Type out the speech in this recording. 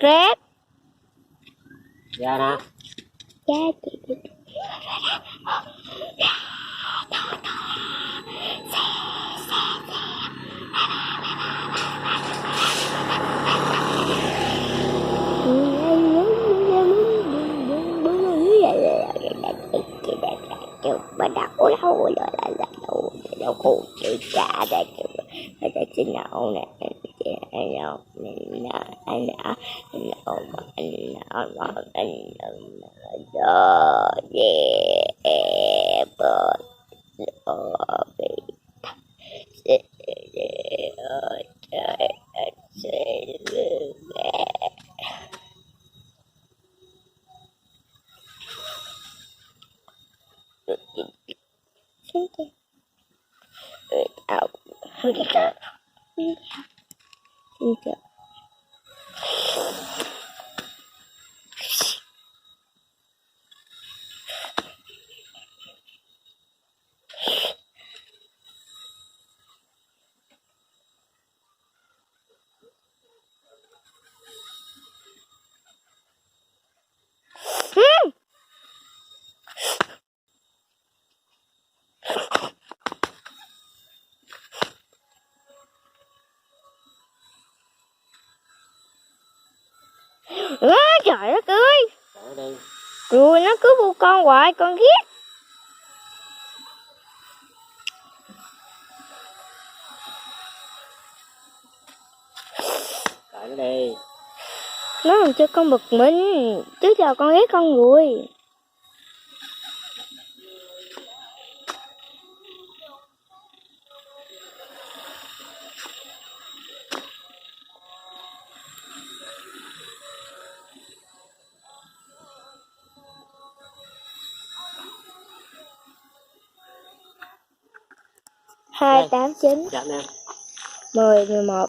Rác. Ra nè. Dạ chị. Bà đau lâu rồi là đâu cô chị trả ra cho chị nào nè anh trời đất ơi, rồi nó cứ bu con hoài, con ghét. Cởi nó đi. Nó làm cho con bực mình, chứ giờ con ghét con rồi. Hai tám chín 10 11